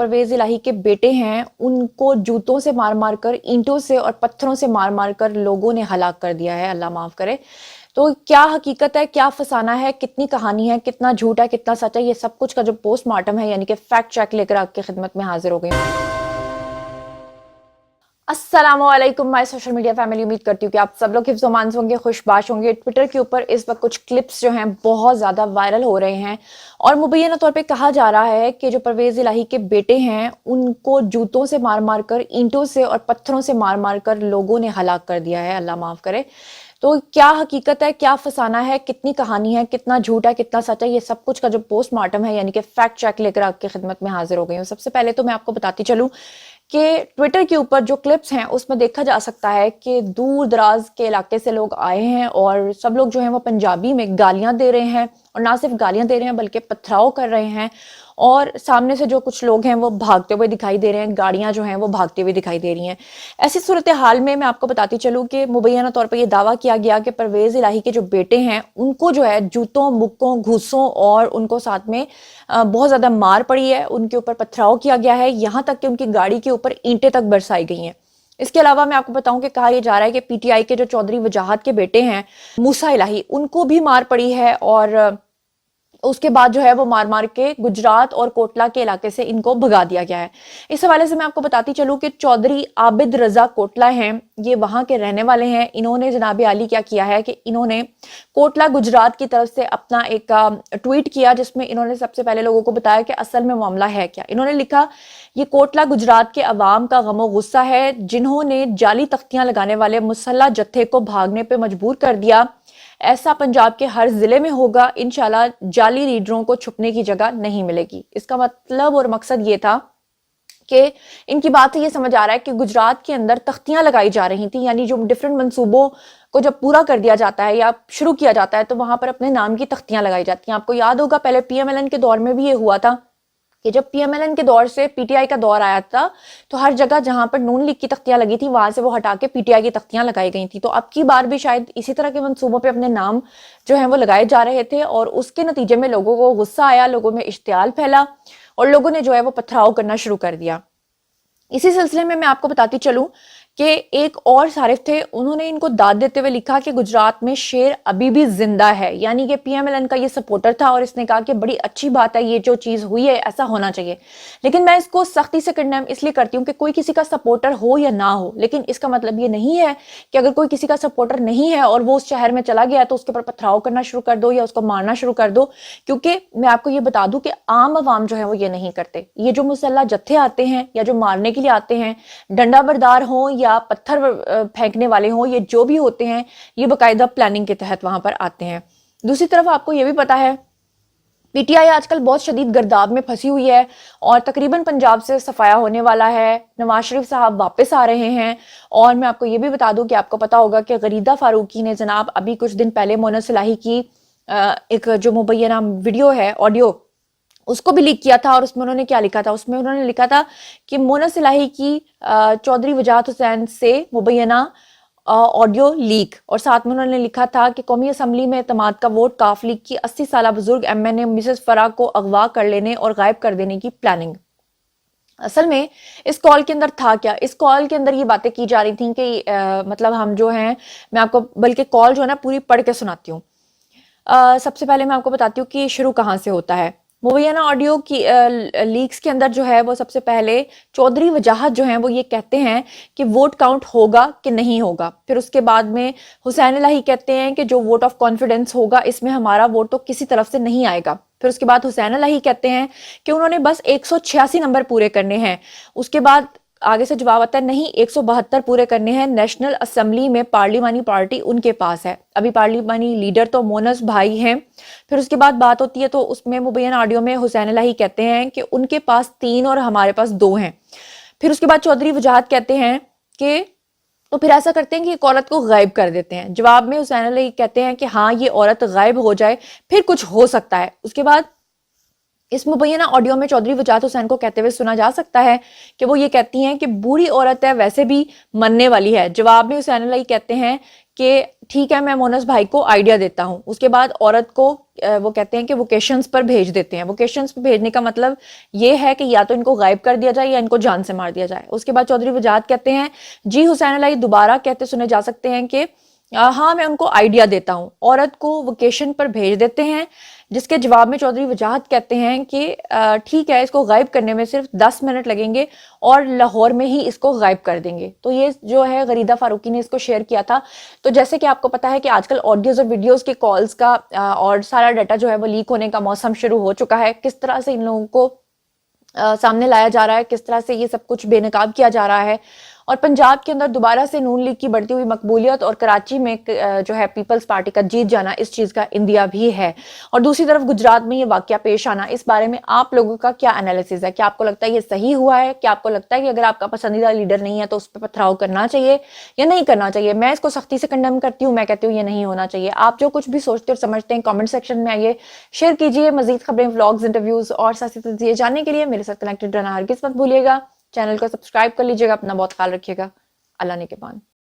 परवेज इलाही के बेटे हैं उनको जूतों से मार मार कर, ईंटों से और पत्थरों से मार मार कर लोगों ने हलाक कर दिया है, अल्लाह माफ करे। तो क्या हकीकत है, क्या फसाना है, कितनी कहानी है, कितना झूठ है, कितना सच है, ये सब कुछ का जो पोस्टमार्टम है यानी कि फैक्ट चेक लेकर आपकी खिदमत में हाजिर हो गई। अस्सलामुअलैकुम माय सोशल मीडिया फैमिली, उम्मीद करती हूँ कि आप सब लोग हिफ्ज़-ओ-मान होंगे, खुशबाश होंगे। ट्विटर के ऊपर इस वक्त कुछ क्लिप्स जो हैं बहुत ज़्यादा वायरल हो रहे हैं और मुबैना तौर पे कहा जा रहा है कि जो परवेज इलाही के बेटे हैं उनको जूतों से मार मार कर, ईंटों से और पत्थरों से मार मार कर लोगों ने हलाक कर दिया है, अल्लाह माफ करे। तो क्या हकीकत है, क्या फसाना है, कितनी कहानी है, कितना झूठ है, कितना सच है, ये सब कुछ का जो पोस्टमार्टम है यानी कि फैक्ट चेक लेकर आपकी खिदमत में हाजिर हो गई हूँ। सबसे पहले तो मैं आपको बताती चलूं कि ट्विटर के ऊपर जो क्लिप्स हैं उसमें देखा जा सकता है कि दूर दराज के इलाके से लोग आए हैं और सब लोग जो हैं वो पंजाबी में गालियां दे रहे हैं और ना सिर्फ गालियां दे रहे हैं बल्कि पथराव कर रहे हैं और सामने से जो कुछ लोग हैं वो भागते हुए दिखाई दे रहे हैं, गाड़ियां जो हैं वो भागती हुई दिखाई दे रही हैं। ऐसी सूरत हाल में मैं आपको बताती चलूं कि मुबैना तौर पर यह दावा किया गया कि परवेज इलाही के जो बेटे हैं उनको जो है जूतों, मुक्कों, घूसों और उनको साथ में बहुत ज्यादा मार पड़ी है, उनके ऊपर पथराव किया गया है, यहाँ तक कि उनकी गाड़ी के ऊपर ईंटें तक बरसाई गई हैं। इसके अलावा मैं आपको बताऊं कि कहा यह जा रहा है कि पीटीआई के जो चौधरी वजाहत के बेटे हैं मूसा इलाही, उनको भी मार पड़ी है और उसके बाद जो है वो मार मार के गुजरात और कोटला के इलाके से इनको भगा दिया गया है। इस हवाले से मैं आपको बताती चलूं कि चौधरी आबिद रजा कोटला हैं, ये वहां के रहने वाले हैं। इन्होंने जनाब आली क्या किया है कि इन्होंने कोटला गुजरात की तरफ से अपना एक ट्वीट किया जिसमें इन्होंने सबसे पहले लोगों को बताया कि असल में मामला है क्या। इन्होंने लिखा, ये कोटला गुजरात के अवाम का गमो गुस्सा है जिन्होंने जाली तख्तियां लगाने वाले मुसल्ला जत्थे को भागने पर मजबूर कर दिया। ऐसा पंजाब के हर जिले में होगा, इंशाल्लाह जाली लीडरों को छुपने की जगह नहीं मिलेगी। इसका मतलब और मकसद ये था कि इनकी बात से ये समझ आ रहा है कि गुजरात के अंदर तख्तियां लगाई जा रही थी, यानी जो डिफरेंट मंसूबों को जब पूरा कर दिया जाता है या शुरू किया जाता है तो वहां पर अपने नाम की तख्तियां लगाई जाती हैं। आपको याद होगा पहले पीएमएलएन के दौर में भी ये हुआ था कि जब पीएमएलएन के दौर से पीटीआई का दौर आया था तो हर जगह जहां पर नून लीग की तख्तियां लगी थी वहां से वो हटा के पीटीआई की तख्तियां लगाई गई थी। तो अब की बार भी शायद इसी तरह के मंसूबों पे अपने नाम जो है वो लगाए जा रहे थे और उसके नतीजे में लोगों को गुस्सा आया, लोगों में इश्तियाल फैला और लोगों ने जो है वो पथराव करना शुरू कर दिया। इसी सिलसिले में मैं आपको बताती चलूं कि एक और सारिफ थे, उन्होंने इनको दाद देते हुए लिखा कि गुजरात में शेर अभी भी जिंदा है, यानी कि पीएमएलएन का ये सपोर्टर था और इसने कहा कि बड़ी अच्छी बात है, ये जो चीज हुई है ऐसा होना चाहिए। लेकिन मैं इसको सख्ती से कंडेम इसलिए करती हूँ कि कोई किसी का सपोर्टर हो या ना हो, लेकिन इसका मतलब ये नहीं है कि अगर कोई किसी का सपोर्टर नहीं है और वो उस शहर में चला गया तो उसके ऊपर पथराव करना शुरू कर दो या उसको मारना शुरू कर दो। क्योंकि मैं आपको ये बता दूं कि आम आवाम जो है वो ये नहीं करते। ये जो मुसल्ला जत्थे आते हैं या जो मारने के लिए आते हैं, डंडा बरदार हो या पत्थर फेंकने वाले हों, ये जो भी होते हैं ये बाकायदा प्लानिंग के तहत वहां पर आते हैं। दूसरी तरफ आपको ये भी पता है पीटीआई आजकल बहुत शदीद गर्दाब में फंसी हुई है और तकरीबन पंजाब से सफाया होने वाला है। नवाज शरीफ साहब वापस आ रहे हैं और मैं आपको ये भी बता दूं कि आपको पता होगा कि गरीदा फारूकी ने जनाब अभी कुछ दिन पहले मोना सलाही की एक जो मुबैना वीडियो है, ऑडियो, उसको भी लीक किया था और उसमें उन्होंने क्या लिखा था, उसमें उन्होंने लिखा था कि मोना सिलाही की चौधरी वजाहत हुसैन से मुबैना ऑडियो लीक और साथ में उन्होंने लिखा था कि कौमी असम्बली में एतमाद का वोट काफ लीग की 80 साल बुजुर्ग एमएनए मिसेस फराह को अगवा कर लेने और गायब कर देने की प्लानिंग। असल में इस कॉल के अंदर था क्या, इस कॉल के अंदर ये बातें की जा रही थी कि मतलब हम जो हैं, मैं आपको बल्कि कॉल जो है ना पूरी पढ़ के सुनाती हूँ। सबसे पहले मैं आपको बताती हूँ कि शुरू कहाँ से होता है। मुबैना ऑडियो की लीक्स के अंदर जो है वो सबसे पहले चौधरी वजाहत जो है वो ये कहते हैं कि वोट काउंट होगा कि नहीं होगा। फिर उसके बाद में हुसैन इलाही कहते हैं कि जो वोट ऑफ कॉन्फिडेंस होगा इसमें हमारा वोट तो किसी तरफ से नहीं आएगा। फिर उसके बाद हुसैन इलाही कहते हैं कि उन्होंने बस 186 नंबर पूरे करने हैं। उसके बाद आगे से जवाब आता है नहीं 172 पूरे करने हैं, नेशनल असेंबली में पार्लिमानी पार्टी उनके पास है, अभी पार्लिमानी लीडर तो मोनस भाई हैं। फिर उसके बाद बात होती है तो उसमें मुबैना ऑडियो में हुसैन इलाही कहते हैं कि उनके पास 3 और हमारे पास 2 हैं। फिर उसके बाद चौधरी वजाहत कहते हैं कि तो फिर ऐसा करते हैं कि एक औरत को गायब कर देते हैं। जवाब में हुसैन इलाही कहते हैं कि हाँ ये औरत गायब हो जाए फिर कुछ हो सकता है। उसके बाद اس مبینہ آڈیو میں چودھری وجاہت حسین کو کہتے ہوئے سنا جا سکتا ہے کہ وہ یہ کہتی ہیں کہ بوڑھی عورت ہے ویسے بھی مرنے والی ہے. جواب میں حسین علیہ کہتے ہیں کہ ٹھیک ہے میں مونس بھائی کو آئیڈیا دیتا ہوں. اس کے بعد عورت کو وہ کہتے ہیں کہ ووکیشنز پر بھیج دیتے ہیں. ووکیشنز پر بھیجنے کا مطلب یہ ہے کہ یا تو ان کو غائب کر دیا جائے یا ان کو جان سے مار دیا جائے. اس کے بعد چودھری وجاہت کہتے ہیں جی حسین علیہ دوبارہ کہتے سنے جا سکتے ہیں کہ ہاں میں ان کو آئیڈیا دیتا ہوں. عورت کو ووکیشن پر بھیج دیتے ہیں, جس کے جواب میں چودھری وجاہت کہتے ہیں کہ ٹھیک ہے اس کو غائب کرنے میں صرف 10 منٹ لگیں گے اور لاہور میں ہی اس کو غائب کر دیں گے. تو یہ جو ہے غریدہ فاروقی نے اس کو شیئر کیا تھا. تو جیسے کہ آپ کو پتا ہے کہ آج کل آڈیوز اور ویڈیوز کے کالز کا اور سارا ڈیٹا جو ہے وہ لیک ہونے کا موسم شروع ہو چکا ہے. کس طرح سے ان لوگوں کو سامنے لایا جا رہا ہے, کس طرح سے یہ سب کچھ بے نقاب کیا جا رہا ہے, اور پنجاب کے اندر دوبارہ سے نون لیگ کی بڑھتی ہوئی مقبولیت اور کراچی میں جو ہے پیپلز پارٹی کا جیت جانا اس چیز کا اندیا بھی ہے. اور دوسری طرف گجرات میں یہ واقعہ پیش آنا, اس بارے میں آپ لوگوں کا کیا انالیسز ہے؟ کیا آپ کو لگتا ہے یہ صحیح ہوا ہے؟ کیا آپ کو لگتا ہے کہ اگر آپ کا پسندیدہ لیڈر نہیں ہے تو اس پہ پتھراؤ کرنا چاہیے یا نہیں کرنا چاہیے؟ میں اس کو سختی سے کنڈیم کرتی ہوں, میں کہتی ہوں یہ نہیں ہونا چاہیے. آپ جو کچھ بھی سوچتے اور سمجھتے ہیں کامنٹ سیکشن میں آئیے, شیئر کیجیے. مزید خبریں, ولاگز, انٹرویوز اور سیاسی تجزیے جاننے کے لیے میرے ساتھ کنیکٹڈ رہنا ہرگز مت بھولیے گا. چینل کو سبسکرائب کر لیجیے گا. اپنا بہت خیال رکھیے گا. اللہ نے کے بان.